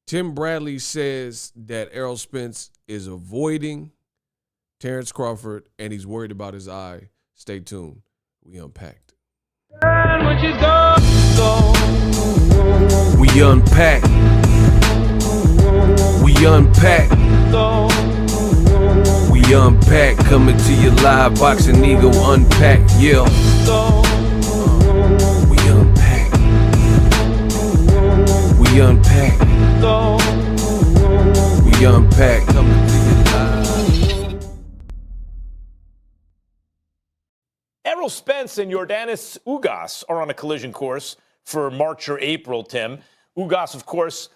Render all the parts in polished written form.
Tim Bradley says that Errol Spence is avoiding Terence Crawford and he's worried about his eye. Stay tuned. We unpacked. We unpack. We unpack. We unpack. Coming to you live. Boxing Ego Unpack. Yeah. We unpack. We unpack. We unpack. Coming to you live. Errol Spence and Yordenis Ugas are on a collision course for March or April, Tim. Ugas, of course,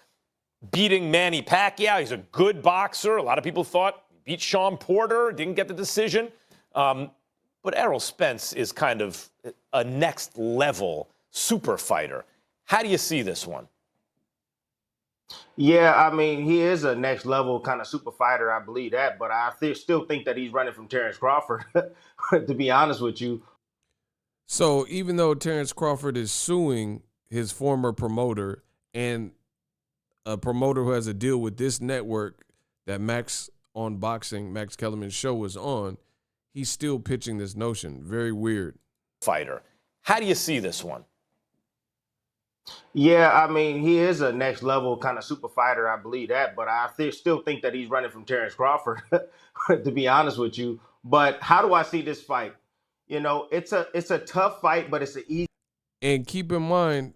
beating Manny Pacquiao. He's a good boxer. A lot of people thought he beat Sean Porter, didn't get the decision. But Errol Spence is kind of a next level super fighter. How do you see this one? Yeah, I mean, he is a next level kind of super fighter. I believe that. But I still think that he's running from Terence Crawford, to be honest with you. So even though Terence Crawford is suing his former promoter and a promoter who has a deal with this network that Max Kellerman's show was on, he's still pitching this notion. Very weird. Fighter. How do you see this one? Yeah, I mean, he is a next level kind of super fighter. I believe that. But I still think that he's running from Terence Crawford, to be honest with you. But how do I see this fight? You know, it's a tough fight, but it's an easy. And keep in mind,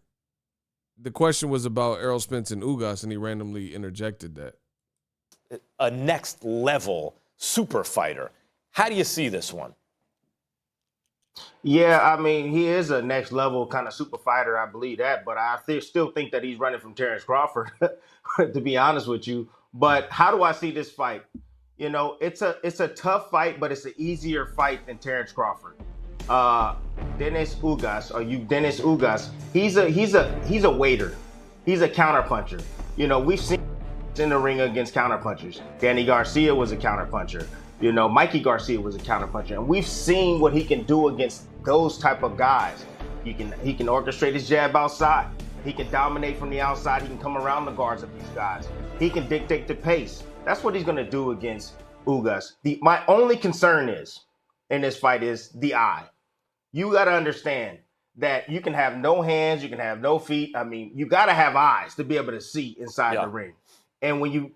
the question was about Errol Spence and Ugas, and he randomly interjected that. A next level super fighter. How do you see this one? Yeah, I mean, he is a next level kind of super fighter. I believe that. But I still think that he's running from Terence Crawford, to be honest with you. But how do I see this fight? You know, it's a tough fight, but it's an easier fight than Terence Crawford. Yordenis Ugas, he's a waiter. He's a counterpuncher. You know, we've seen in the ring against counterpunchers. Danny Garcia was a counterpuncher. You know, Mikey Garcia was a counterpuncher. And we've seen what he can do against those type of guys. He can orchestrate his jab outside. He can dominate from the outside. He can come around the guards of these guys. He can dictate the pace. That's what he's going to do against Ugas. My only concern is in this fight is the eye. You got to understand that you can have no hands, you can have no feet. I mean, you got to have eyes to be able to see inside the ring. And when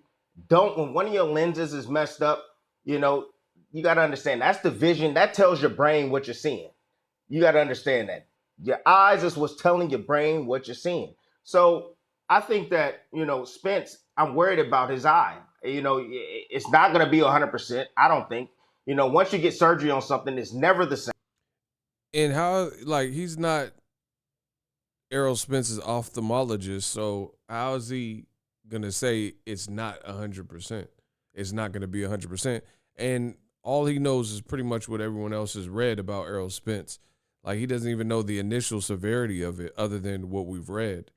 one of your lenses is messed up, you know, you got to understand that's the vision that tells your brain what you're seeing. You got to understand that your eyes is what's telling your brain what you're seeing. So I think that, you know, Spence, I'm worried about his eye. You know, it's not going to be 100%. I don't think. You know, once you get surgery on something, it's never the same. And how, like, he's not Errol Spence's ophthalmologist, so how is he going to say it's not 100%? It's not going to be 100%. And all he knows is pretty much what everyone else has read about Errol Spence. Like, he doesn't even know the initial severity of it other than what we've read.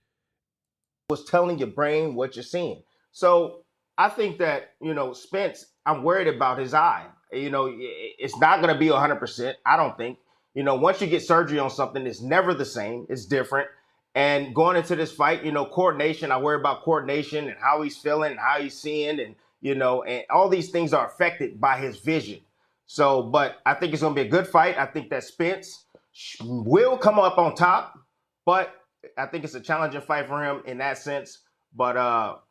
Was telling your brain what you're seeing. So I think that, you know, Spence, I'm worried about his eye. You know, it's not going to be 100%. I don't think. You know, once you get surgery on something, it's never the same. It's different. And going into this fight, you know, coordination, I worry about coordination and how he's feeling and how he's seeing. And, you know, and all these things are affected by his vision. So, but I think it's going to be a good fight. I think that Spence will come up on top. But I think it's a challenging fight for him in that sense. But,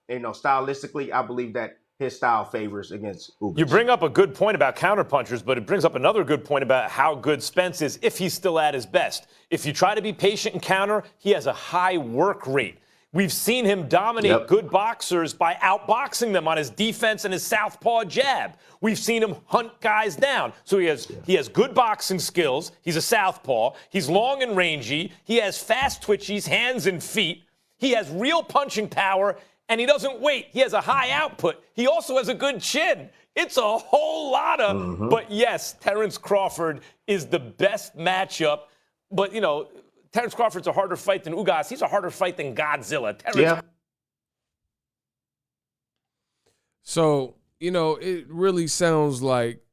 you know, stylistically, I believe that his style favors against Ugas. You bring up a good point about counterpunchers, but it brings up another good point about how good Spence is if he's still at his best. If you try to be patient and counter, he has a high work rate. We've seen him dominate good boxers by outboxing them on his defense and his southpaw jab. We've seen him hunt guys down. So he has good boxing skills. He's a southpaw. He's long and rangy. He has fast twitchies, hands and feet. He has real punching power, and he doesn't wait. He has a high output. He also has a good chin. It's a whole lot of, but yes, Terence Crawford is the best matchup. But, you know, Terence Crawford's a harder fight than Ugas. He's a harder fight than Godzilla. So, you know, it really sounds like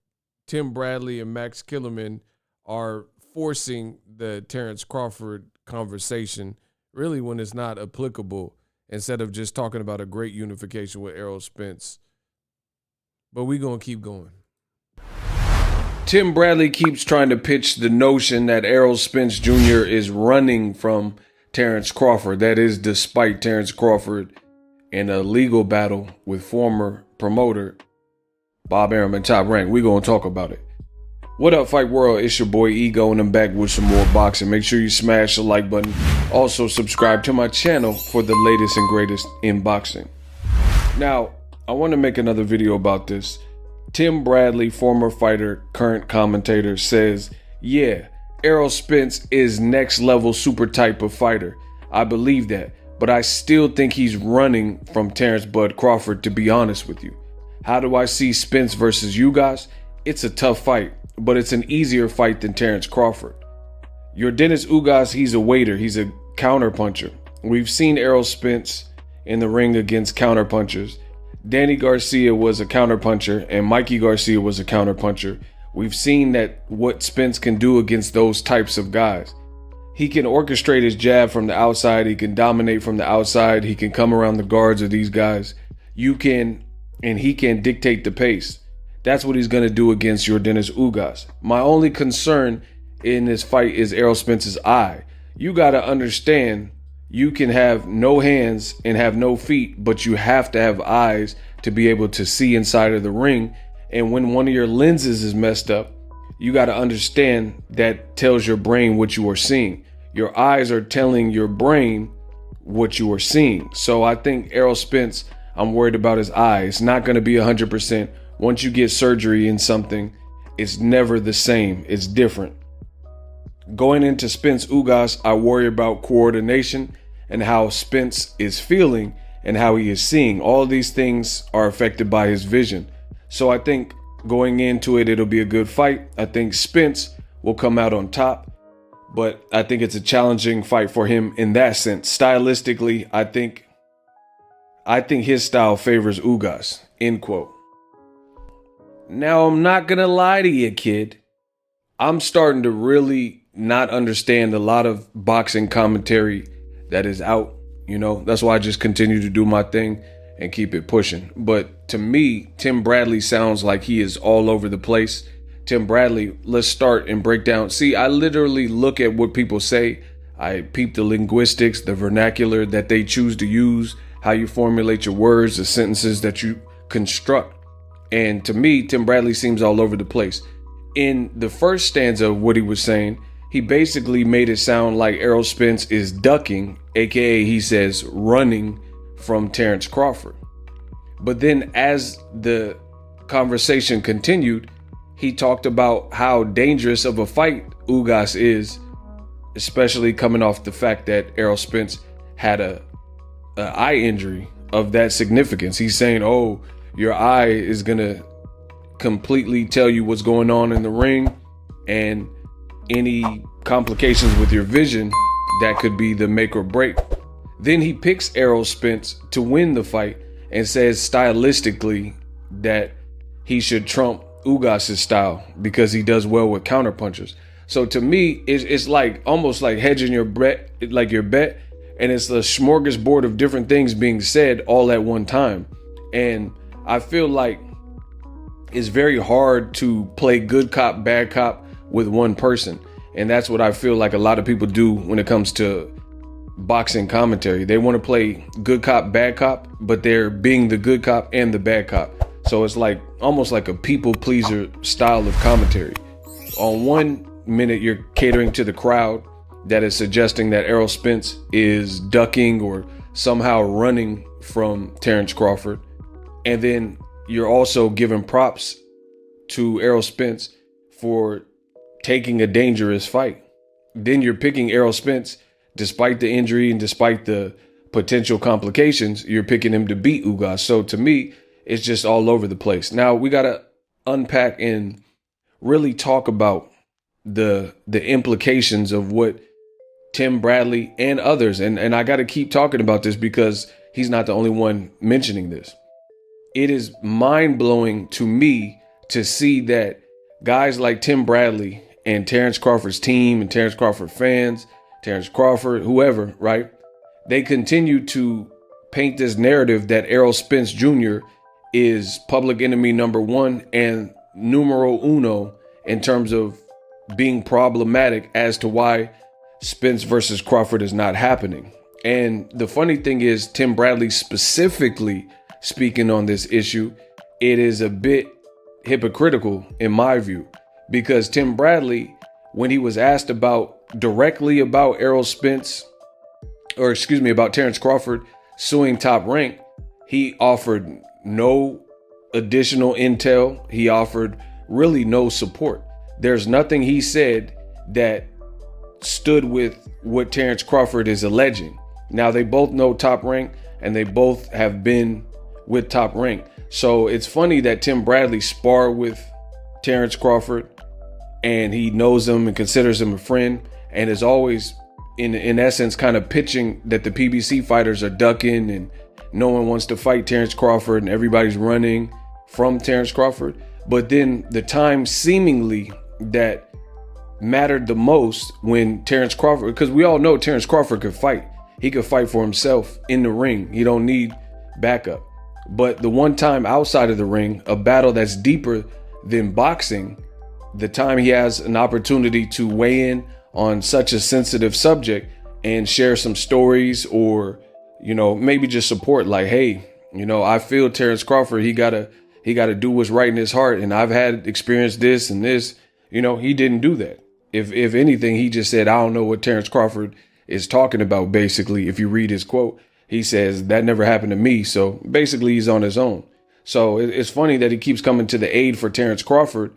Tim Bradley and Max Kellerman are forcing the Terence Crawford conversation really when it's not applicable. instead of just talking about a great unification with Errol Spence. But we going to keep going. Tim Bradley keeps trying to pitch the notion that Errol Spence Jr. is running from Terence Crawford. That is despite Terence Crawford in a legal battle with former promoter Bob Arum and Top Rank. We're going to talk about it. What up, Fight World? It's your boy Ego, and I'm back with some more boxing. Make sure you smash the like button. Also, subscribe to my channel for the latest and greatest in boxing. Now, I want to make another video about this. Tim Bradley, former fighter, current commentator, says, yeah, Errol Spence is next level super type of fighter. I believe that, but I still think he's running from Terence Bud Crawford, to be honest with you. How do I see Spence versus Ugas? It's a tough fight, but it's an easier fight than Terence Crawford. Yordenis Ugas, he's a waiter. He's a counterpuncher. We've seen Errol Spence in the ring against counterpunchers. Danny Garcia was a counterpuncher and Mikey Garcia was a counterpuncher. We've seen that what Spence can do against those types of guys. He can orchestrate his jab from the outside. He can dominate from the outside. He can come around the guards of these guys. He can dictate the pace. That's what he's going to do against Yordenis Ugas. My only concern in this fight is Errol Spence's eye. You got to understand, you can have no hands and have no feet, but you have to have eyes to be able to see inside of the ring. And when one of your lenses is messed up, you got to understand that tells your brain what you are seeing. Your eyes are telling your brain what you are seeing. So I think Errol Spence, I'm worried about his eye. It's not going to be 100%. Once you get surgery in something, it's never the same. It's different. Going into Spence Ugas, I worry about coordination and how Spence is feeling and how he is seeing. All these things are affected by his vision. So I think going into it, it'll be a good fight. I think Spence will come out on top, but I think it's a challenging fight for him in that sense. Stylistically, I think his style favors Ugas, end quote. Now, I'm not going to lie to you, kid. I'm starting to really not understand a lot of boxing commentary that is out. You know, that's why I just continue to do my thing and keep it pushing. But to me, Tim Bradley sounds like he is all over the place. Tim Bradley, let's start and break down. See, I literally look at what people say. I peep the linguistics, the vernacular that they choose to use, how you formulate your words, the sentences that you construct. And to me, Tim Bradley seems all over the place. In the first stanza of what he was saying, he basically made it sound like Errol Spence is ducking, aka he says running from Terence Crawford. But then as the conversation continued, he talked about how dangerous of a fight Ugas is, especially coming off the fact that Errol Spence had a eye injury of that significance. He's saying, oh, your eye is going to completely tell you what's going on in the ring, and any complications with your vision, that could be the make or break. Then he picks Errol Spence to win the fight and says stylistically that he should trump Ugas' style because he does well with counterpunchers. So to me, it's like almost like hedging your bet, and it's a smorgasbord of different things being said all at one time. And I feel like it's very hard to play good cop, bad cop with one person. And that's what I feel like a lot of people do when it comes to boxing commentary. They want to play good cop, bad cop, but they're being the good cop and the bad cop. So it's like almost like a people pleaser style of commentary. On one minute, you're catering to the crowd that is suggesting that Errol Spence is ducking or somehow running from Terence Crawford. And then you're also giving props to Errol Spence for taking a dangerous fight. Then you're picking Errol Spence, despite the injury and despite the potential complications, you're picking him to beat Ugas. So to me, it's just all over the place. Now we got to unpack and really talk about the implications of what Tim Bradley and others, and I got to keep talking about this because he's not the only one mentioning this. It is mind-blowing to me to see that guys like Tim Bradley and Terence Crawford's team and Terence Crawford fans, Terence Crawford, whoever, right? They continue to paint this narrative that Errol Spence Jr. is public enemy number one and numero uno in terms of being problematic as to why Spence versus Crawford is not happening. And the funny thing is, Tim Bradley specifically speaking on this issue, it is a bit hypocritical in my view, because Tim Bradley, when he was asked directly about Errol Spence, or excuse me, about Terence Crawford suing Top Rank, he offered no additional intel. He offered really no support. There's nothing he said that stood with what Terence Crawford is alleging. Now, they both know Top Rank and they both have been with Top Rank. So it's funny that Tim Bradley sparred with Terence Crawford and he knows him and considers him a friend, and is always in essence kind of pitching that the PBC fighters are ducking and no one wants to fight Terence Crawford and everybody's running from Terence Crawford. But then the time seemingly that mattered the most when Terence Crawford, because we all know Terence Crawford could fight. He could fight for himself in the ring. He don't need backup. But the one time outside of the ring, a battle that's deeper than boxing, the time he has an opportunity to weigh in on such a sensitive subject and share some stories, or, you know, maybe just support, like, hey, you know, I feel Terence Crawford, he gotta do what's right in his heart, and I've had experienced this and this. You know, he didn't do that. If anything, he just said, I don't know what Terence Crawford is talking about. Basically, if you read his quote, he says that never happened to me. So basically he's on his own. So it's funny that he keeps coming to the aid for Terence Crawford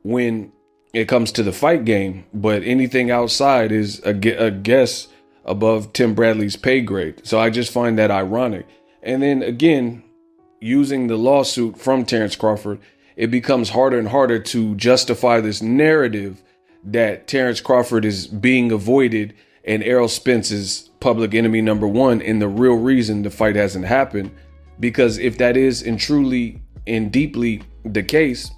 when it comes to the fight game, but anything outside is a guess above Tim Bradley's pay grade. So I just find that ironic. And then again, using the lawsuit from Terence Crawford, it becomes harder and harder to justify this narrative that Terence Crawford is being avoided and Errol Spence is public enemy number one, and the real reason the fight hasn't happened. Because if that is and truly and deeply the case,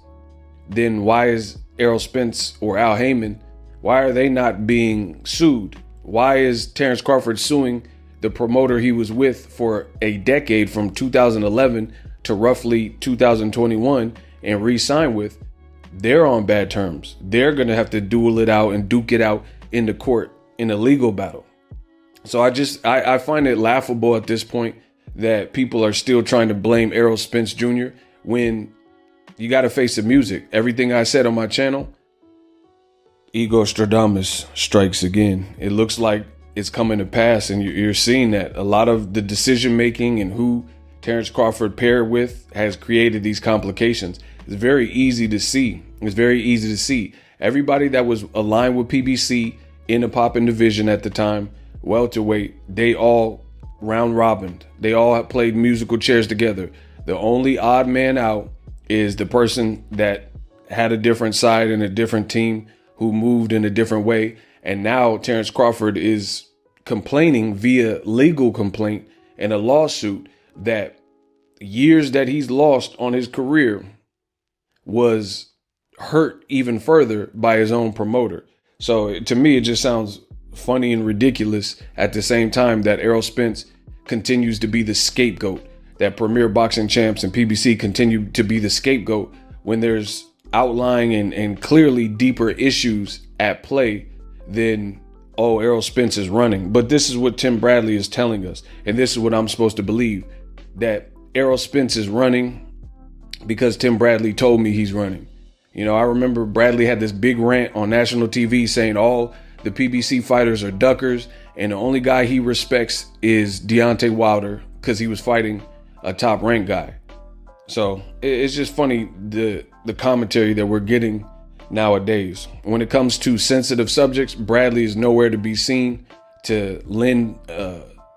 then why is Errol Spence or Al Heyman, why are they not being sued? Why is Terence Crawford suing the promoter he was with for a decade, from 2011 to roughly 2021, and re-sign with? They're on bad terms. They're going to have to duel it out and duke it out in the court in a legal battle. So I find it laughable at this point that people are still trying to blame Errol Spence Jr. when you got to face the music. Everything I said on my channel, Ego Stradamus strikes again. It looks like it's coming to pass, and you're seeing that a lot of the decision making and who Terence Crawford paired with has created these complications. It's very easy to see. It's very easy to see. Everybody that was aligned with PBC in the popping division at the time, welterweight, they all round robined. They all played musical chairs together. The only odd man out is the person that had a different side and a different team, who moved in a different way. And now Terence Crawford is complaining via legal complaint and a lawsuit that years that he's lost on his career was hurt even further by his own promoter. So to me, it just sounds funny and ridiculous at the same time that Errol Spence continues to be the scapegoat, that Premier Boxing Champs and PBC continue to be the scapegoat when there's outlying and clearly deeper issues at play than, oh, Errol Spence is running. But this is what Tim Bradley is telling us, and this is what I'm supposed to believe, that Errol Spence is running because Tim Bradley told me he's running. You know, I remember Bradley had this big rant on national TV saying all the PBC fighters are duckers, and the only guy he respects is Deontay Wilder because he was fighting a top ranked guy. So it's just funny the commentary that we're getting nowadays. When it comes to sensitive subjects, Bradley is nowhere to be seen to lend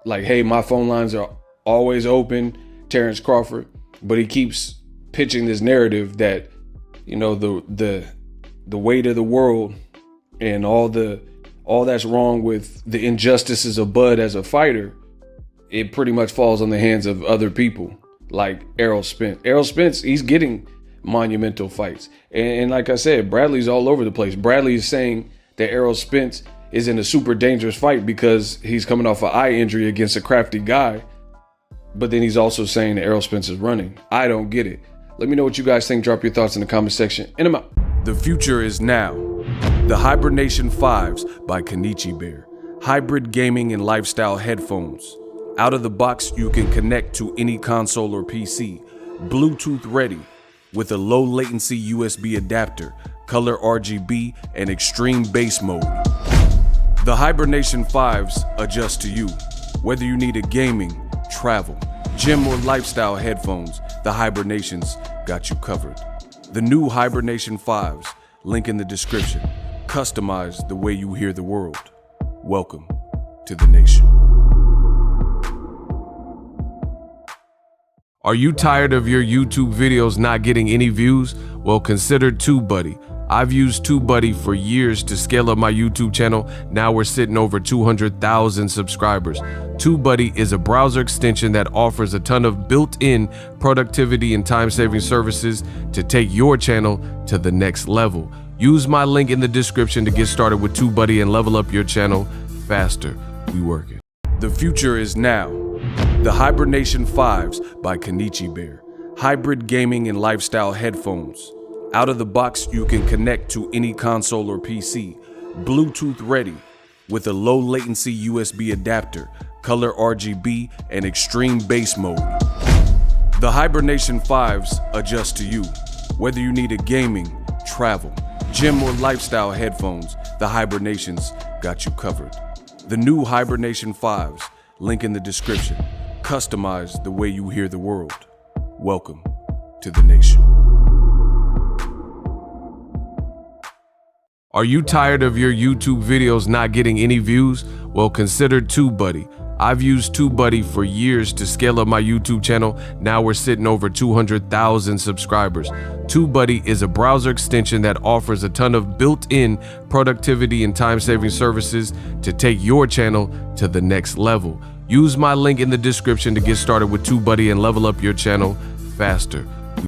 like, hey, my phone lines are always open, Terence Crawford. But he keeps pitching this narrative that, you know, the weight of the world and all that's wrong with the injustices of Bud as a fighter, it pretty much falls on the hands of other people like Errol Spence. Errol Spence, he's getting monumental fights. And like I said, Bradley's all over the place. Bradley is saying that Errol Spence is in a super dangerous fight because he's coming off an eye injury against a crafty guy. But then he's also saying that Errol Spence is running. I don't get it. Let me know what you guys think. Drop your thoughts in the comment section. And I'm out. The future is now. The Hibernation 5s by Kenichi Bear. Hybrid gaming and lifestyle headphones. Out of the box, you can connect to any console or PC. Bluetooth ready with a low latency USB adapter, color RGB, and extreme bass mode. The Hibernation 5s adjust to you. Whether you need a gaming, travel, gym, or lifestyle headphones, the Hibernations got you covered. The new Hibernation 5s, link in the description. Customize the way you hear the world. Welcome to the nation. Are you tired of your YouTube videos not getting any views? Well, consider TubeBuddy. I've used TubeBuddy for years to scale up my YouTube channel. Now we're sitting over 200,000 subscribers. TubeBuddy is a browser extension that offers a ton of built-in productivity and time-saving services to take your channel to the next level. Use my link in the description to get started with TubeBuddy and level up your channel faster. We working. The future is now. The Hibernation 5s by Kenichi Bear. Hybrid gaming and lifestyle headphones. Out of the box, you can connect to any console or PC. Bluetooth ready with a low latency USB adapter, color RGB, and extreme bass mode. The Hibernation 5s adjust to you. Whether you need a gaming, travel, gym, or lifestyle headphones, the Hibernations got you covered. The new Hibernation 5s, link in the description. Customize the way you hear the world. Welcome to the nation. Are you tired of your YouTube videos not getting any views? Well, consider TubeBuddy. I've used TubeBuddy for years to scale up my YouTube channel. Now we're sitting over 200,000 subscribers. TubeBuddy is a browser extension that offers a ton of built-in productivity and time-saving services to take your channel to the next level. Use my link in the description to get started with TubeBuddy and level up your channel faster.